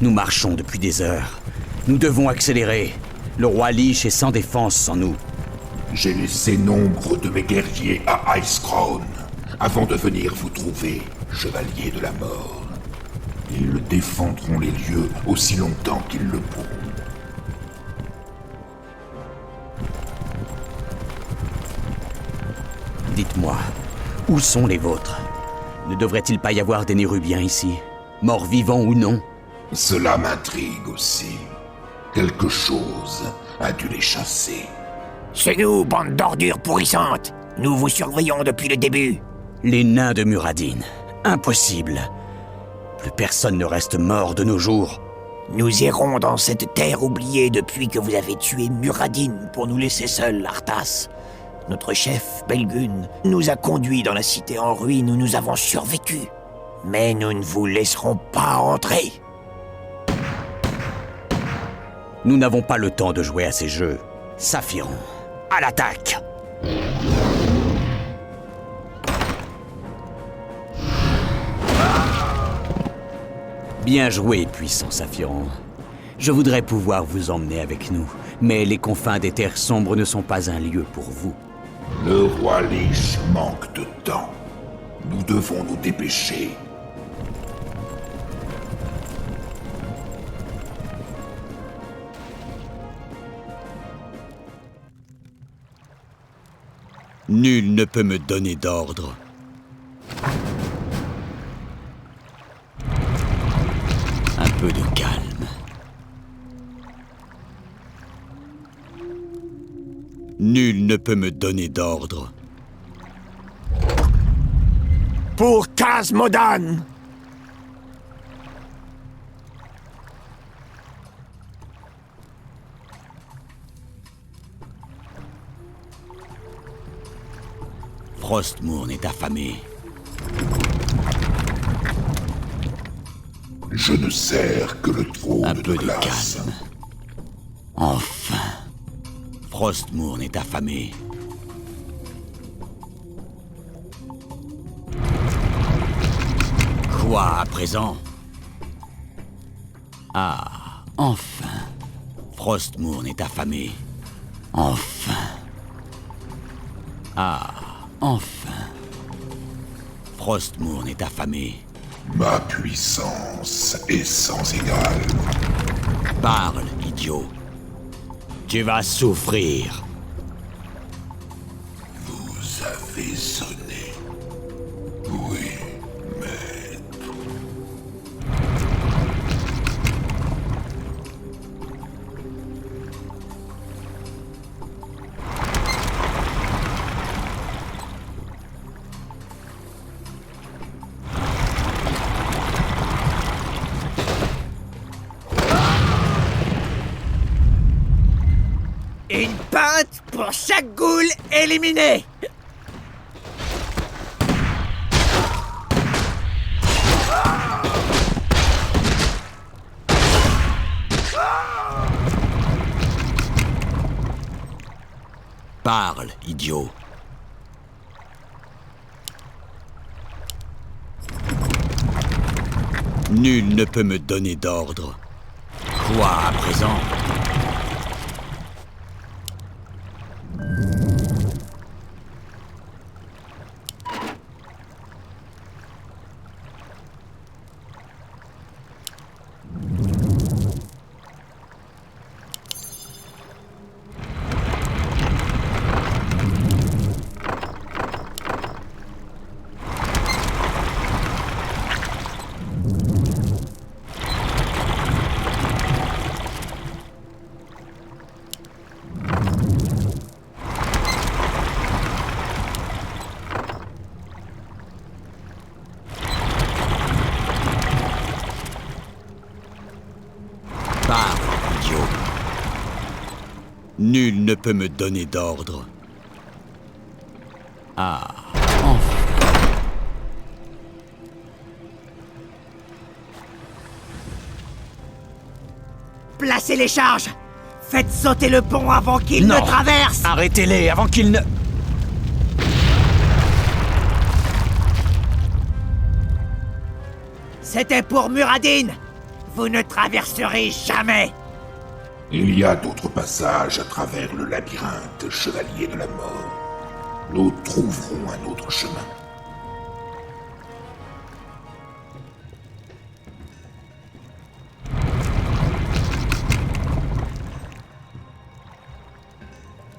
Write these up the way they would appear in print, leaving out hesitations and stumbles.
Nous marchons depuis des heures. Nous devons accélérer. Le roi Lich est sans défense sans nous. J'ai laissé nombre de mes guerriers à Icecrown, avant de venir vous trouver, chevalier de la mort. Ils le défendront les lieux aussi longtemps qu'ils le pourront. Dites-moi, où sont les vôtres? Ne devrait-il pas y avoir des Nérubiens ici? Morts vivants ou non? Cela m'intrigue aussi. Quelque chose a dû les chasser. C'est nous, bande d'ordures pourrissantes. Nous vous surveillons depuis le début. Les nains de Muradin. Impossible. Plus personne ne reste mort de nos jours. Nous errons dans cette terre oubliée depuis que vous avez tué Muradin pour nous laisser seuls, Arthas. Notre chef, Belgun, nous a conduits dans la cité en ruine où nous avons survécu. Mais nous ne vous laisserons pas entrer. Nous n'avons pas le temps de jouer à ces jeux. Saphiron, à l'attaque! Bien joué, puissant Saphiron. Je voudrais pouvoir vous emmener avec nous, mais les confins des terres sombres ne sont pas un lieu pour vous. Le roi Lich manque de temps. Nous devons nous dépêcher. Nul ne peut me donner d'ordre. Un peu de calme. Nul ne peut me donner d'ordre. Pour Khazmodan! Frostmourne est affamé. Je ne sers que le trône Un de peu de glace. calme. Enfin. Frostmourne est affamé. Quoi à présent? Ah, enfin. Frostmourne est affamé. Enfin. Ah, enfin. Frostmourne est affamé. Ma puissance est sans égale. Parle, idiot. Tu vas souffrir. Vous avez sonné. Oui, maître. Une pinte pour chaque ghoul éliminé! Parle, idiot. Nul ne peut me donner d'ordre. Quoi à présent? Parle, idiot. Nul ne peut me donner d'ordre. Ah, enfin. Placez les charges! Faites sauter le pont avant qu'il ne traverse! Arrêtez-les avant qu'ils ne... C'était pour Muradin! Vous ne traverserez jamais! Il y a d'autres passages à travers le labyrinthe, chevalier de la mort. Nous trouverons un autre chemin.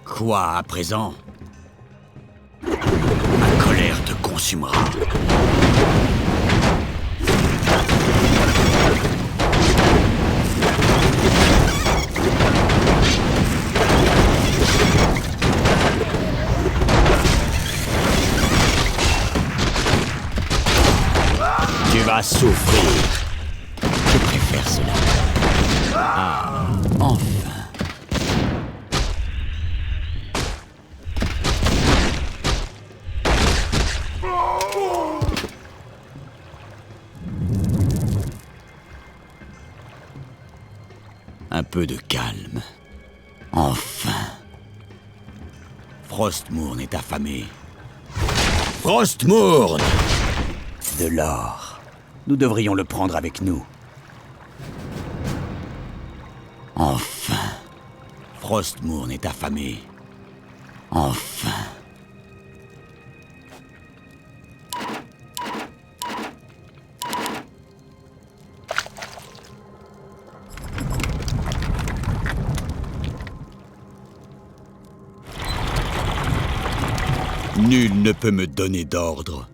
Quoi à présent? Ma colère te consumera. Tu vas souffrir. Je préfère cela. Ah, enfin. Un peu de calme. Enfin. Frostmourne est affamé. Frostmourne! De l'or. Nous devrions le prendre avec nous. Enfin. Frostmourne est affamé. Enfin. Nul ne peut me donner d'ordre.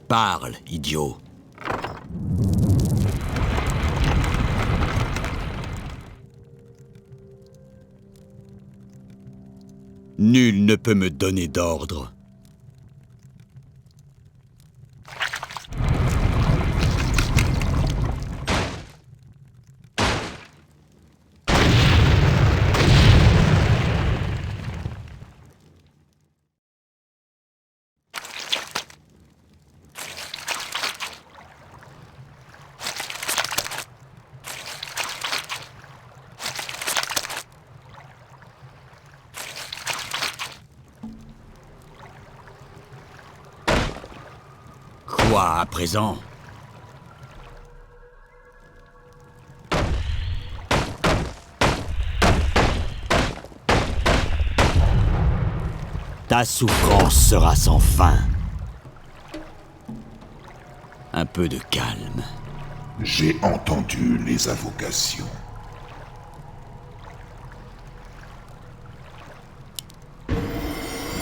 Parle, idiot. Nul ne peut me donner d'ordre. Quoi à présent? Ta souffrance sera sans fin. Un peu de calme. J'ai entendu les invocations.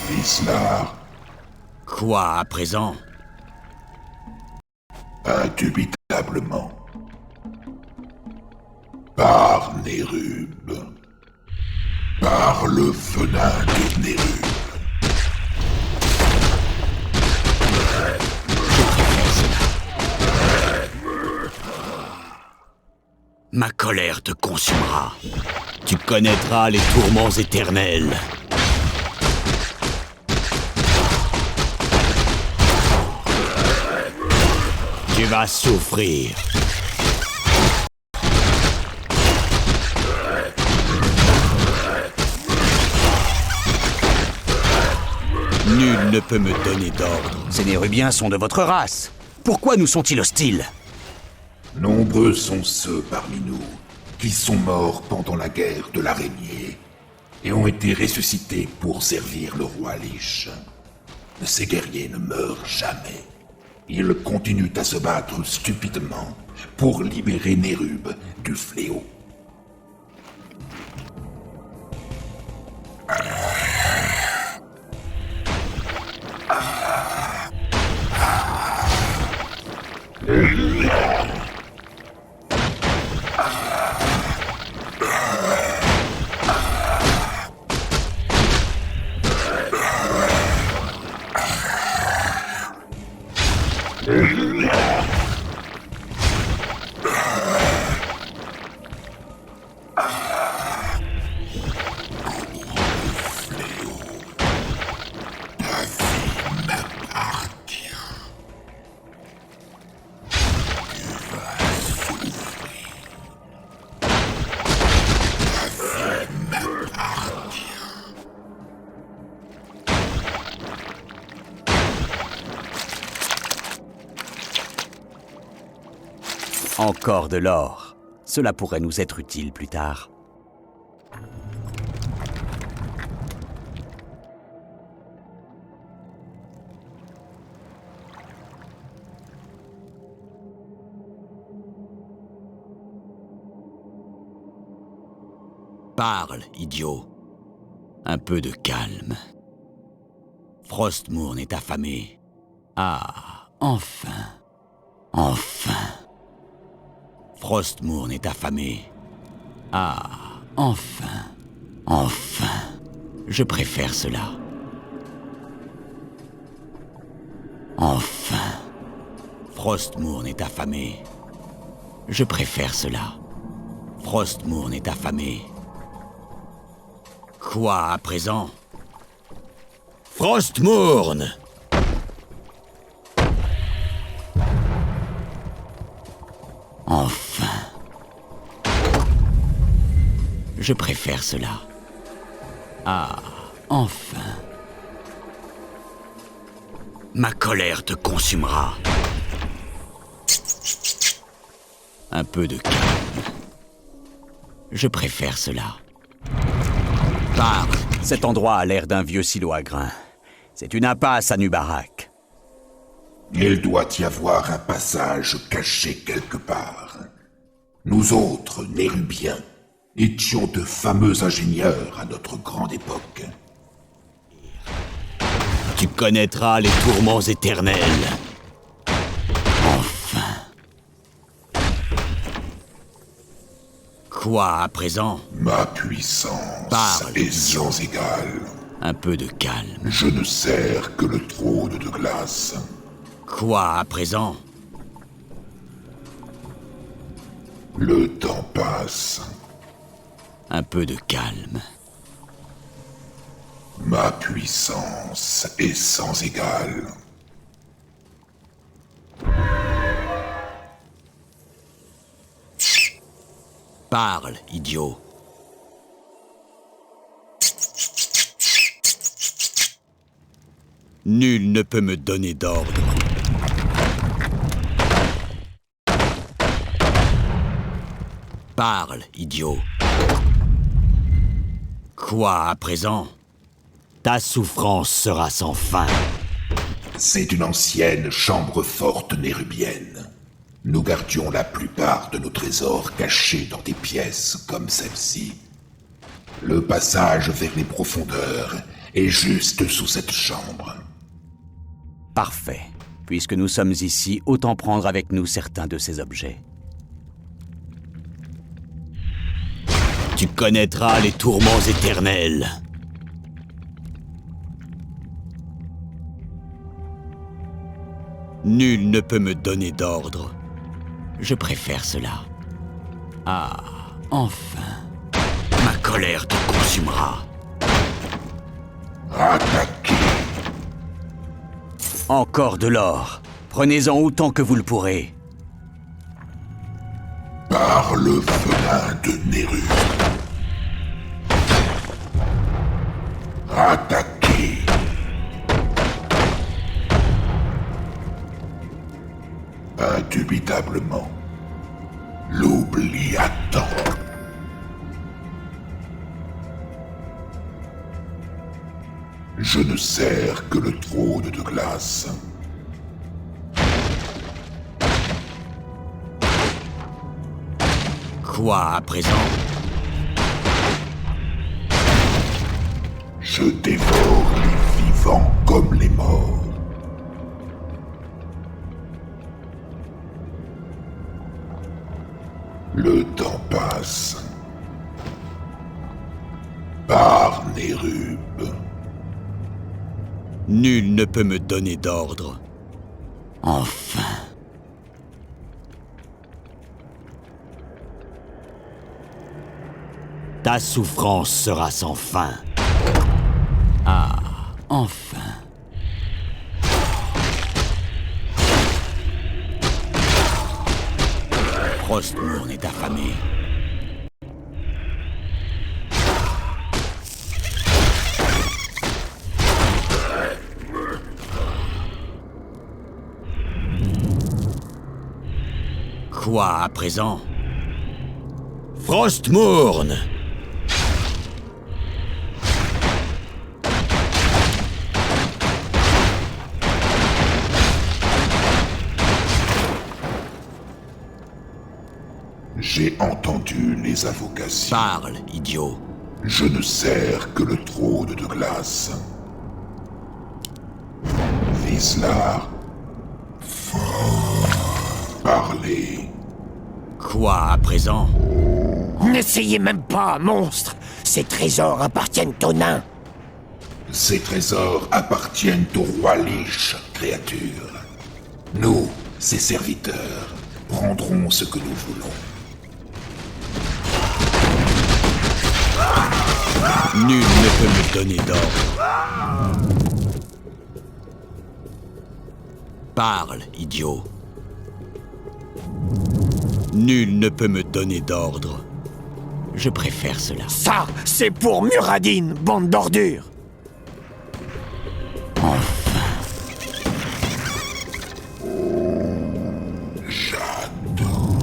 Vislar, Quoi à présent? indubitablement. Par Nérub. Par le venin de Nérub. Ma colère te consumera. Tu connaîtras les tourments éternels. Tu vas souffrir. Nul ne peut me donner d'ordre. Ces Nérubiens sont de votre race. Pourquoi nous sont-ils hostiles? Nombreux sont ceux parmi nous qui sont morts pendant la guerre de l'araignée et ont été ressuscités pour servir le roi Lich. Ces guerriers ne meurent jamais. Ils continuent à se battre stupidement pour libérer Nérub du fléau. Encore de l'or. Cela pourrait nous être utile plus tard. Parle, idiot. Un peu de calme. Frostmourne est affamé. Ah, enfin. Enfin. Frostmourne est affamé. Ah, enfin. Enfin. Je préfère cela. Enfin. Frostmourne est affamé. Je préfère cela. Frostmourne est affamé. Quoi à présent? Frostmourne! Enfin. Je préfère cela. Ah, enfin. Ma colère te consumera. Un peu de calme. Je préfère cela. Parle. Cet endroit a l'air d'un vieux silo à grains. C'est une impasse à Nubarak. Il doit y avoir un passage caché quelque part. Nous autres, Nérubiens, étions de fameux ingénieurs à notre grande époque. Tu connaîtras les tourments éternels. Enfin. Quoi à présent? Ma puissance Parle. est sans égale. Un peu de calme. Je ne sers que le trône de glace. Quoi à présent? Le temps passe. Un peu de calme. Ma puissance est sans égale. Parle, idiot. Nul ne peut me donner d'ordre. Parle, idiot. Quoi à présent? Ta souffrance sera sans fin. C'est une ancienne chambre forte nérubienne. Nous gardions la plupart de nos trésors cachés dans des pièces comme celle-ci. Le passage vers les profondeurs est juste sous cette chambre. Parfait. Puisque nous sommes ici, autant prendre avec nous certains de ces objets. Tu connaîtras les tourments éternels. Nul ne peut me donner d'ordre. Je préfère cela. Ah, enfin. Ma colère te consumera. Attaquez! Encore de l'or. Prenez-en autant que vous le pourrez. Par le venin de Nérub. Attaquez! Indubitablement, l'oubli attend. Je ne sers que le trône de glace. Quoi à présent? Je dévore les vivants comme les morts. Le temps passe. Par Nérub. Nul ne peut me donner d'ordre. Enfin. Ta souffrance sera sans fin. Ah, enfin. Frostmourne est affamé. Quoi à présent? Frostmourne! J'ai entendu les invocations. Parle, idiot. Je ne sers que le trône de glace. Vislar. Parlez. Quoi à présent? N'essayez même pas, monstre! Ces trésors appartiennent aux nains! Ces trésors appartiennent au roi Lich, créature. Nous, ses serviteurs, prendrons ce que nous voulons. Nul ne peut me donner d'ordre. Parle, idiot. Nul ne peut me donner d'ordre. Je préfère cela. Ça, c'est pour Muradin, bande d'ordures! J'attends.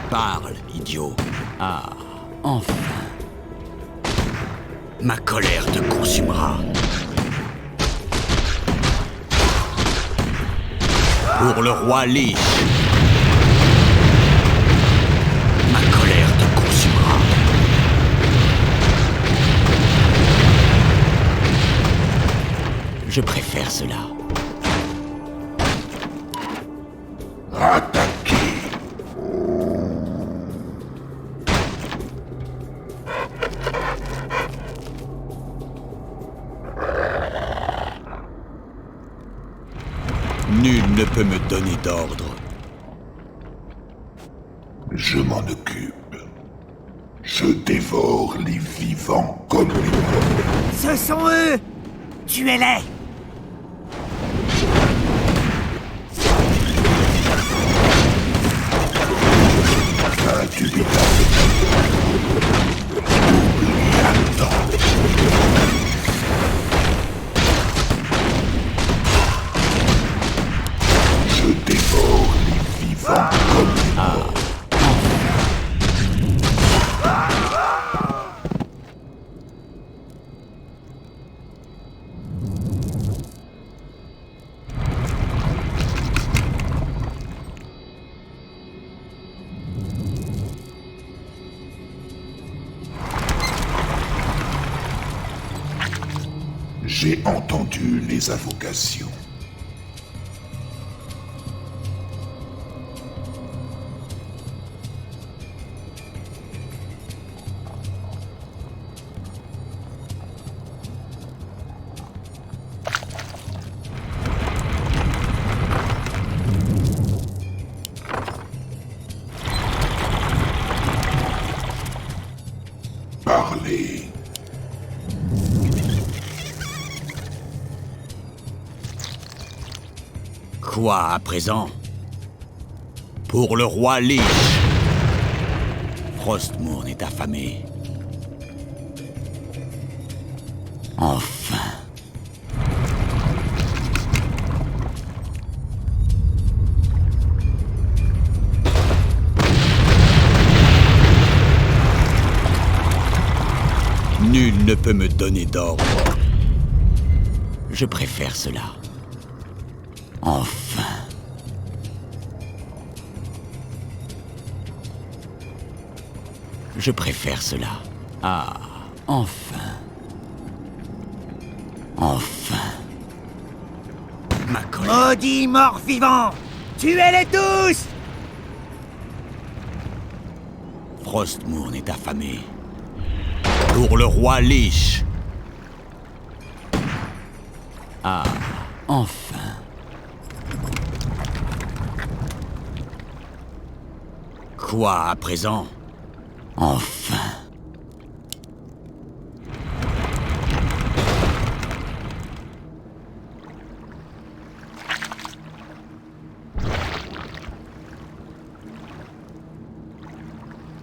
Parle, idiot. Ah, enfin. Ma colère te consumera. Pour le roi Lich. Ma colère te consumera. Je préfère cela. Attaquez. Nul ne peut me donner d'ordre. Je m'en occupe. Je dévore les vivants comme les morts. Ce sont eux! Tuez-les! Indubitable. Oublie un temps. Je dévore les vivants comme les morts. J'ai entendu les invocations. Parlez. Quoi à présent? Pour le roi Lich. Frostmourne est affamé. Enfin. Nul ne peut me donner d'ordre. Je préfère cela. Enfin. Je préfère cela. Ah, enfin. Enfin. Ma colère. Maudits morts vivants! Tuez-les tous! Frostmourne est affamé. Pour le roi Lich. Ah, enfin. Quoi à présent? Enfin.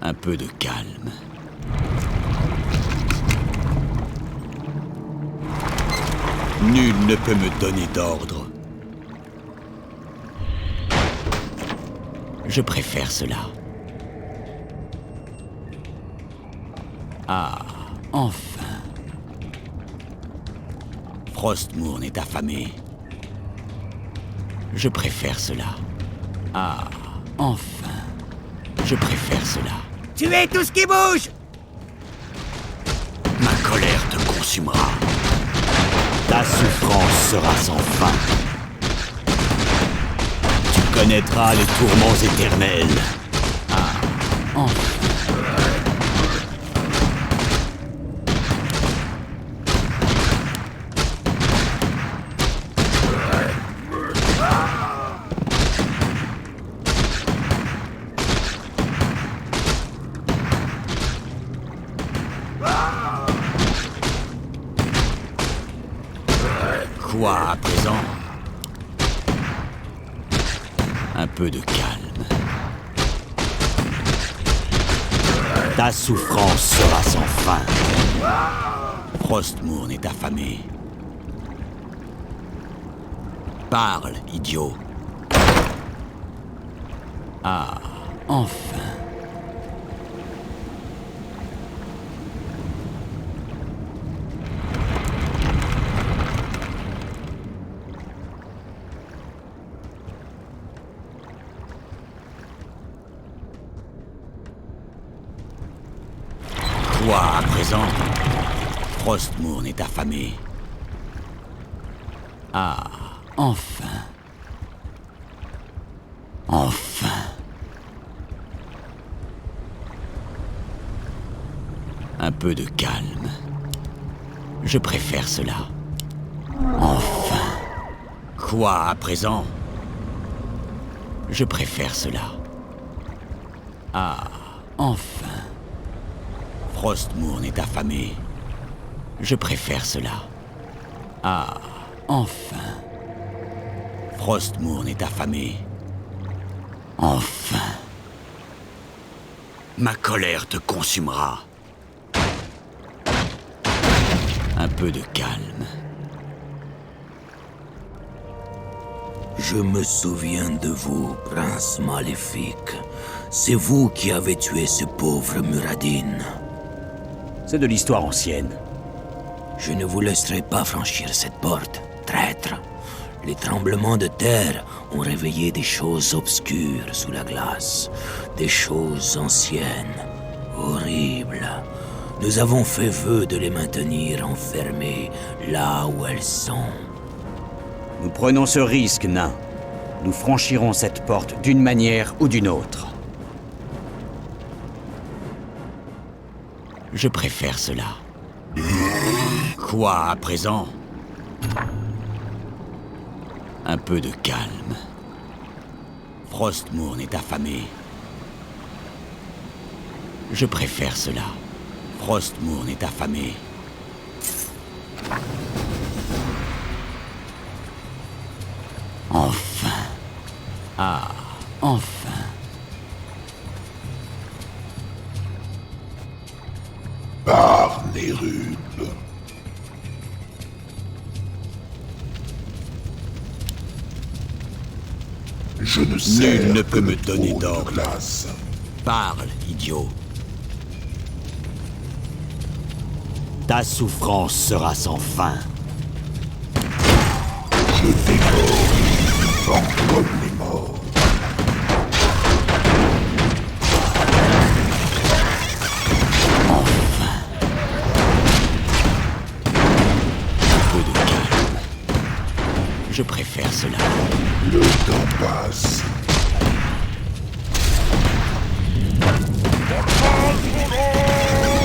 Un peu de calme. Nul ne peut me donner d'ordre. Je préfère cela. Ah, enfin. Frostmourne est affamé. Je préfère cela. Ah, enfin. Je préfère cela. Tuez tout ce qui bouge! Ma colère te consumera. Ta souffrance sera sans fin. Tu connaîtras les tourments éternels. Ah, enfin. Quoi à présent? Un peu de calme. Ta souffrance sera sans fin. Frostmourne est affamé. Parle, idiot. Ah, enfin. Quoi à présent? Frostmourne est affamé. Ah, enfin. Enfin. Un peu de calme. Je préfère cela. Enfin. Quoi à présent? Je préfère cela. Ah, enfin. Frostmourne est affamé. Je préfère cela. Ah, enfin. Frostmourne est affamé. Enfin. Ma colère te consumera. Un peu de calme. Je me souviens de vous, prince maléfique. C'est vous qui avez tué ce pauvre Muradin. C'est de l'histoire ancienne. Je ne vous laisserai pas franchir cette porte, traître. Les tremblements de terre ont réveillé des choses obscures sous la glace. Des choses anciennes, horribles. Nous avons fait vœu de les maintenir enfermées là où elles sont. Nous prenons ce risque, nain. Nous franchirons cette porte d'une manière ou d'une autre. Je préfère cela. Quoi à présent? Un peu de calme. Frostmourne est affamé. Je préfère cela. Frostmourne est affamé. Enfin. Ah, enfin. Par Nérub. Je ne sais. Nul ne peut me donner d'ordre. Glace. Parle, idiot. Ta souffrance sera sans fin. Je dévore les vivants comme les morts. Un peu de calme. Je préfère cela. Le temps passe.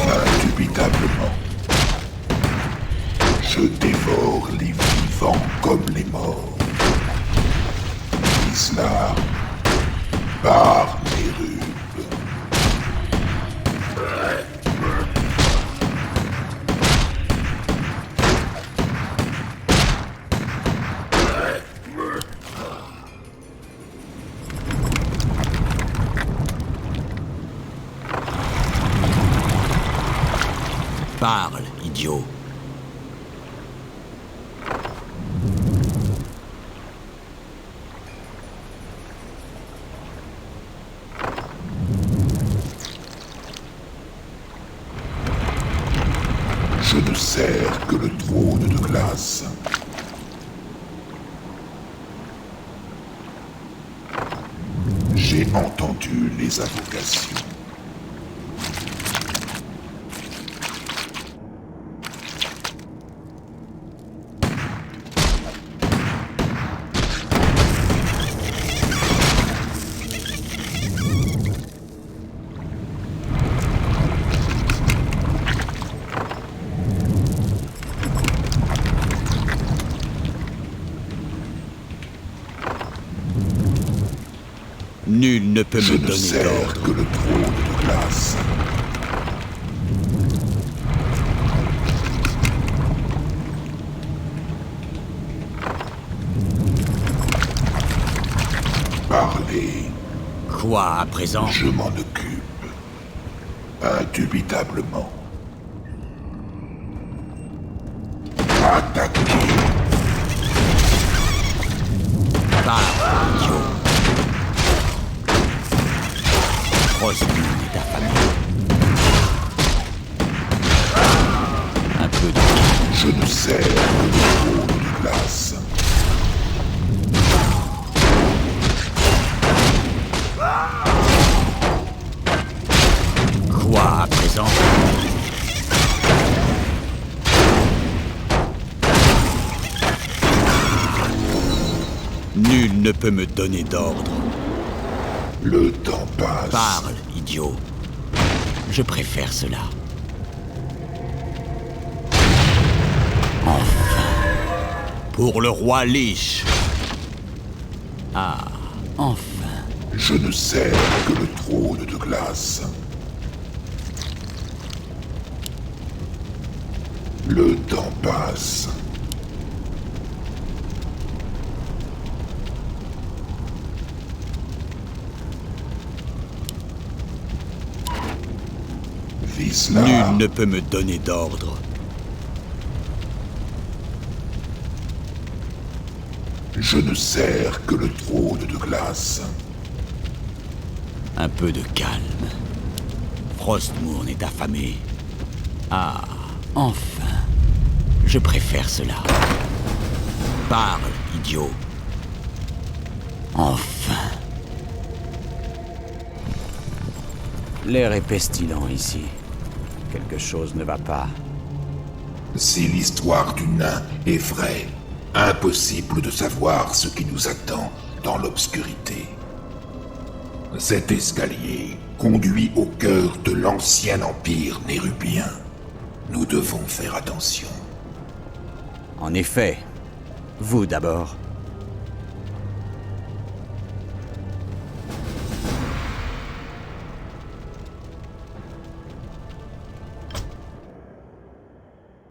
Indubitablement. Je dévore les vivants comme les morts. Isla, par Nérub. Parle, idiot. sers que le trône de glace. J'ai entendu les invocations. Nul ne peut Je me ne donner sers d'ordre. que le trône de glace. Parlez, Quoi à présent? je m'en occupe. Indubitablement. Attaquez. Parle, idiot. Frostmourne est affamé. Un peu de... Je ne sers que le trône de glace. Quoi à présent? Nul ne peut me donner d'ordre. Le temps passe. Parle, idiot. Je préfère cela. Enfin. Pour le roi Lich. Ah, enfin. Je ne sers que le trône de glace. Le temps passe. Vise-la. Nul ne peut me donner d'ordre. Je ne sers que le trône de glace. Un peu de calme. Frostmourne est affamé. Ah, enfin. Je préfère cela. Parle, idiot. Enfin. L'air est pestilent ici. Quelque chose ne va pas. Si l'histoire du nain est vraie, impossible de savoir ce qui nous attend dans l'obscurité. Cet escalier conduit au cœur de l'ancien empire nérubien. Nous devons faire attention. En effet. Vous d'abord.